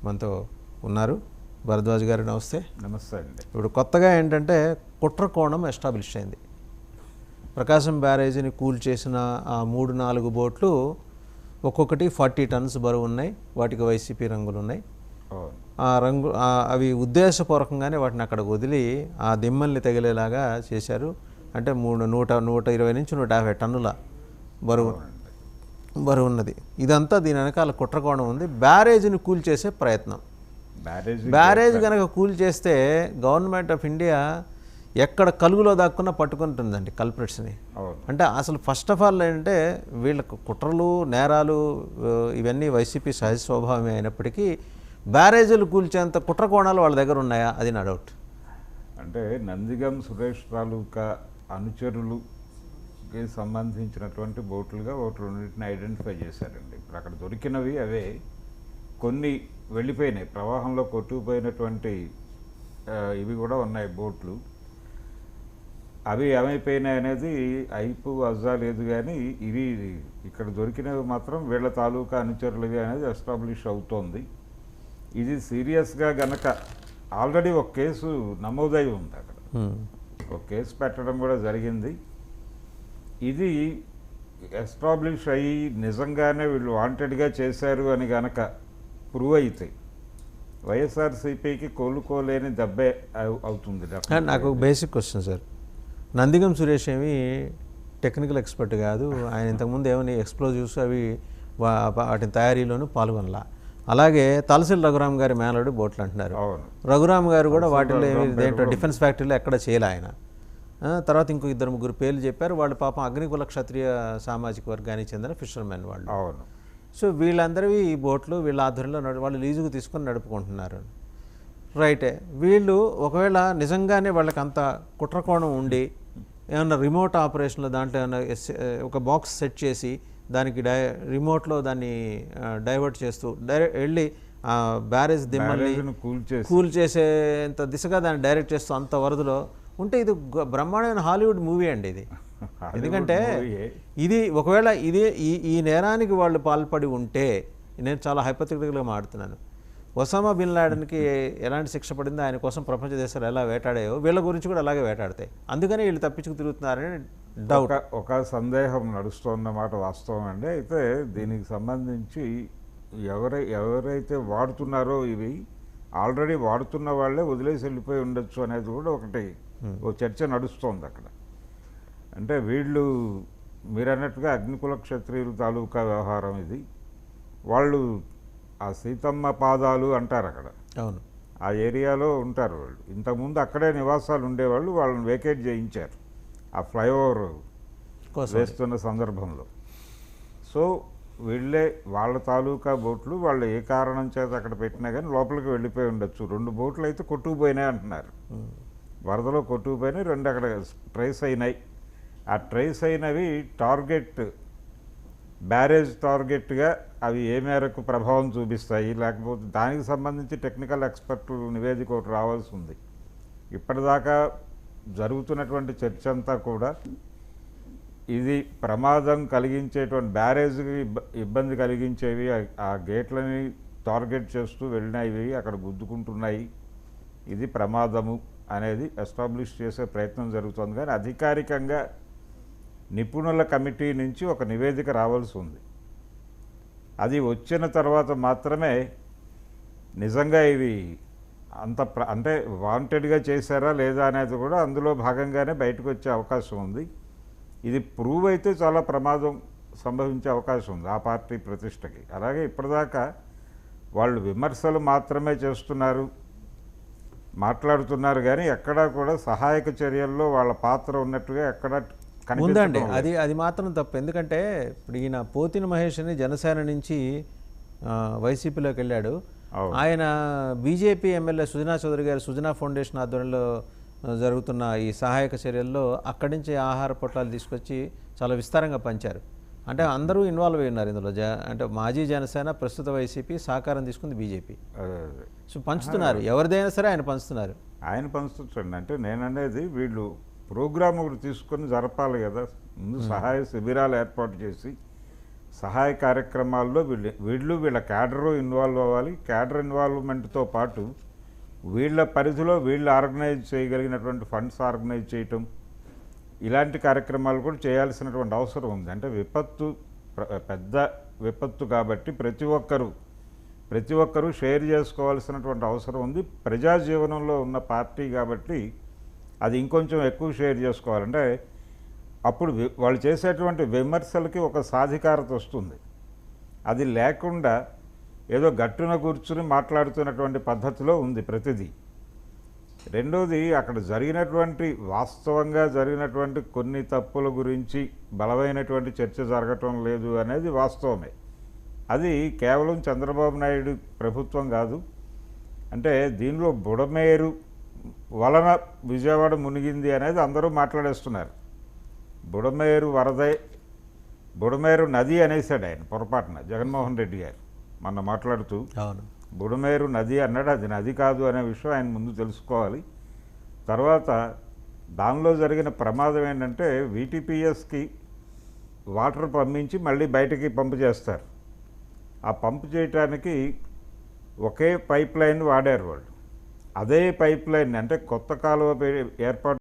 మనతో ఉన్నారు. భరద్వాజ్ గారు నమస్తే. నమస్తే అండి. ఇప్పుడు కొత్తగా ఏంటంటే కుట్రకోణం ఎస్టాబ్లిష్ అయింది. ప్రకాశం బ్యారేజీని కూల్ చేసిన ఆ 3-4 బోట్లు ఒక్కొక్కటి 40 టన్స్ బరువు ఉన్నాయి. వాటికి వైసీపీ రంగులు ఉన్నాయి. ఆ రంగు అవి ఉద్దేశపూర్వకంగానే వాటిని అక్కడ వదిలి ఆ దిమ్మల్ని తగిలేలాగా చేశారు. అంటే 120 నుంచి 150 టన్నుల బరువు ఉన్నది. ఇదంతా దీని వెనకాల కుట్రకోణం ఉంది. బ్యారేజీని కూల్ చేసే ప్రయత్నం. బ్యారేజ్ కనుక కూల్ చేస్తే గవర్నమెంట్ ఆఫ్ ఇండియా ఎక్కడ కలుగులో దాక్కున్నా పట్టుకుంటుందండి కల్ప్రిట్స్ని. అంటే అసలు ఫస్ట్ ఆఫ్ ఆల్ ఏంటంటే వీళ్ళకు కుట్రలు నేరాలు ఇవన్నీ వైసీపీ సహజ స్వభావమే అయినప్పటికీ బ్యారేజీలు కూల్చేంత కుట్రకోణాలు వాళ్ళ దగ్గర ఉన్నాయా, అది నా డౌట్. అంటే నందిగం సురేష్ తాలూకా అనుచరులుకి సంబంధించినటువంటి బోట్లుగా ఒకటి రెండింటిని ఐడెంటిఫై చేశారండి. ఇప్పుడు అక్కడ దొరికినవి అవే. కొన్ని వెళ్ళిపోయినాయి, ప్రవాహంలో కొట్టుకుపోయినటువంటి ఇవి కూడా ఉన్నాయి బోట్లు. అవి ఏమైపోయినాయి అనేది అయిపు అజ్జా లేదు. కానీ ఇవి ఇక్కడ దొరికినవి మాత్రం వీళ్ళ తాలూకా అనుచరులవి అనేది ఎస్టాబ్లిష్ అవుతోంది. ఇది సీరియస్గా గనక ఆల్రెడీ ఒక కేసు నమోదై ఉంది అక్కడ. ఒక కేసు పెట్టడం కూడా జరిగింది. ఇది ఎస్టాబ్లిష్ అయ్యి నిజంగానే వీళ్ళు వాంటెడ్గా చేశారు అని గనక ప్రూవ్ అయితే వైఎస్ఆర్సీపీకి కోలుకోలేని దెబ్బే అవుతుంది. నాకు basic question sir, Nandigam Suresh ఏమి టెక్నికల్ ఎక్స్పర్ట్ కాదు. ఆయన ఇంతకుముందు ఏమని ఎక్స్ప్లోజివ్స్ అవి వాటి తయారీలోనూ పాల్గొనలా. అలాగే తలసిల్ రఘురామ్ గారి మేనలుడు బోట్లు అంటున్నారు. రఘురామ్ గారు కూడా వాటిలో దేంట్లో డిఫెన్స్ ఫ్యాక్టరీలో ఎక్కడ చేయలే ఆయన. తర్వాత ఇంకో 2-3 పేర్లు చెప్పారు. వాళ్ళు పాపం అగ్నికుల క్షత్రియ సామాజిక వర్గానికి చెందిన ఫిషర్మెన్ వాళ్ళు. సో వీళ్ళందరివి ఈ బోట్లు వీళ్ళ ఆధ్వర్యంలో వాళ్ళు లీజుకు తీసుకొని నడుపుకుంటున్నారు. రైటే. వీళ్ళు ఒకవేళ నిజంగానే వాళ్ళకి అంత కుట్రకోణం ఉండి ఏమన్నా రిమోట్ ఆపరేషన్లో దాంట్లో ఏమన్నా ఒక బాక్స్ సెట్ చేసి దానికి రిమోట్లో దాన్ని డైవర్ట్ చేస్తూ వెళ్ళి ఆ బ్యారేజ్ దిమ్మల్ని కూల్ చేసేంత దిశగా దాన్ని డైరెక్ట్ చేస్తూ అంత వరదలో ఉంటే ఇది బ్రహ్మాండమైన హాలీవుడ్ మూవీ అండి ఇది. ఎందుకంటే ఇది ఒకవేళ ఇదే ఈ నేరానికి వాళ్ళు పాల్పడి ఉంటే, నేను చాలా హైపోథెటికల్గా మాట్లాడుతున్నాను, ఒసామా బిన్ లాడెన్కి ఎలాంటి శిక్ష పడిందో ఆయన కోసం ప్రపంచ దేశాలు ఎలా వేటాడాయో వీళ్ళ గురించి కూడా అలాగే వేటాడతాయి. అందుకని వీళ్ళు తప్పించుకు తిరుగుతున్నారని డౌట్. ఒక సందేహం నడుస్తున్నమాట వాస్తవం అండి. అయితే దీనికి సంబంధించి ఎవరైతే వాడుతున్నారో ఇవి ఆల్రెడీ వాడుతున్న వాళ్ళే వదిలేసి వెళ్ళిపోయి ఉండొచ్చు అనేది కూడా ఒక చర్చ నడుస్తోంది అక్కడ. అంటే వీళ్ళు మీరు అన్నట్టుగా అగ్నికుల క్షత్రియుల తాలూకా వ్యవహారం ఇది. వాళ్ళు ఆ సీతమ్మ పాదాలు అంటారు అక్కడ. అవును, ఆ ఏరియాలో ఉంటారు వాళ్ళు. ఇంతకుముందు అక్కడే నివాసాలు ఉండేవాళ్ళు. వాళ్ళని వేకేట్ చేయించారు ఆ ఫ్లైఓవర్ వేస్తున్న సందర్భంలో. సో వీళ్ళే వాళ్ళ తాలూకా బోట్లు వాళ్ళు ఏ కారణం చేత అక్కడ పెట్టినా కానీ లోపలికి వెళ్ళిపోయి ఉండొచ్చు. 2 బోట్లు అయితే కొట్టుకుపోయినాయి అంటున్నారు. వరదలో కొట్టుకుపోయినాయి, 2 అక్కడ ట్రేస్ అయినాయి. ఆ ట్రేస్ అయినవి బ్యారేజ్ టార్గెట్గా అవి ఏ మేరకు ప్రభావం చూపిస్తాయి, లేకపోతే దానికి సంబంధించి టెక్నికల్ ఎక్స్పర్ట్ నివేదిక ఒకటి రావాల్సి ఉంది. ఇప్పటిదాకా జరుగుతున్నటువంటి చర్చ అంతా కూడా ఇది ప్రమాదం కలిగించేటువంటి బ్యారేజ్కి ఇబ్బంది కలిగించేవి, ఆ గేట్లని టార్గెట్ చేస్తూ వెళ్ళినవి అక్కడ గుద్దుకుంటున్నాయి, ఇది ప్రమాదము అనేది ఎస్టాబ్లిష్ చేసే ప్రయత్నం జరుగుతుంది. కానీ అధికారికంగా నిపుణుల కమిటీ నుంచి ఒక నివేదిక రావాల్సి ఉంది. అది వచ్చిన తర్వాత మాత్రమే నిజంగా ఇవి అంటే వాంటెడ్గా చేశారా లేదా అనేది కూడా అందులో భాగంగానే బయటకు వచ్చే అవకాశం ఉంది. ఇది ప్రూవ్ అయితే చాలా ప్రమాదం సంభవించే అవకాశం ఉంది ఆ పార్టీ ప్రతిష్టకి. అలాగే ఇప్పటిదాకా వాళ్ళు విమర్శలు మాత్రమే మాట్లాడుతున్నారు కానీ ఎక్కడా కూడా సహాయక చర్యల్లో వాళ్ళ పాత్ర ఉన్నట్టుగా ఎక్కడా ఉందండి. అది మాత్రం తప్పు. ఎందుకంటే ఇప్పుడు ఈయన పోతిన మహేష్ని జనసేన నుంచి వైసీపీలోకి వెళ్ళాడు. ఆయన బీజేపీ ఎమ్మెల్యే సుజనా చౌదరి గారు సుజనా ఫౌండేషన్ ఆధ్వర్యంలో జరుగుతున్న ఈ సహాయక చర్యల్లో అక్కడి నుంచి ఆహార పొట్లాలు తీసుకొచ్చి చాలా విస్తారంగా పంచారు. అంటే అందరూ ఇన్వాల్వ్ అయి ఉన్నారు ఇందులో. అంటే మాజీ జనసేన, ప్రస్తుత వైసీపీ సహకారం తీసుకుంది బీజేపీ. సో పంచుతున్నారు, ఎవరిదైనా సరే ఆయన పంచుతున్నారు. ఆయన పంచుతుంటండి. అంటే నేననేది వీళ్ళు ప్రోగ్రామ్ ఒకటి తీసుకొని జరపాలి కదా. ముందు సహాయ శిబిరాలు ఏర్పాటు చేసి సహాయ కార్యక్రమాల్లో వీళ్ళ క్యాడరు ఇన్వాల్వ్ అవ్వాలి. క్యాడర్ ఇన్వాల్వ్మెంట్తో పాటు వీళ్ళ పరిధిలో వీళ్ళు ఆర్గనైజ్ చేయగలిగినటువంటి ఫండ్స్ ఆర్గనైజ్ చేయటం, ఇలాంటి కార్యక్రమాలు కూడా చేయాల్సినటువంటి అవసరం ఉంది. అంటే పెద్ద విపత్తు కాబట్టి ప్రతి ఒక్కరూ షేర్ చేసుకోవాల్సినటువంటి అవసరం ఉంది. ప్రజా జీవనంలో ఉన్న పార్టీ కాబట్టి అది ఇంకొంచెం ఎక్కువ షేర్ చేసుకోవాలంటే అప్పుడు వాళ్ళు చేసేటువంటి విమర్శలకి ఒక సాధికారత వస్తుంది. అది లేకుండా ఏదో గట్టున కూర్చుని మాట్లాడుతున్నటువంటి పద్ధతిలో ఉంది ప్రతిదీ. రెండోది, అక్కడ వాస్తవంగా జరిగినటువంటి కొన్ని తప్పుల గురించి బలమైనటువంటి చర్చ జరగటం లేదు అనేది వాస్తవమే. అది కేవలం చంద్రబాబు నాయుడు ప్రభుత్వం కాదు. అంటే దీనిలో బుడమేరు వలన విజయవాడ మునిగింది అనేది అందరూ మాట్లాడేస్తున్నారు. బుడమేరు నది అనేసాడు ఆయన పొరపాటున జగన్మోహన్ రెడ్డి గారు మొన్న మాట్లాడుతూ. అవును, బుడమేరు నది అన్నాడు. అది నది కాదు అనే విషయం ఆయన ముందు తెలుసుకోవాలి. తర్వాత దానిలో జరిగిన ప్రమాదం ఏంటంటే వీటీపీఎస్కి వాటర్ పంపించి మళ్ళీ బయటికి పంపు చేస్తారు. ఆ పంపు చేయటానికి ఒకే పైప్ లైన్ వాడారు వాళ్ళు. అదే పైప్ లైన్ అంటే కొత్త కాలువ ఏర్పాటు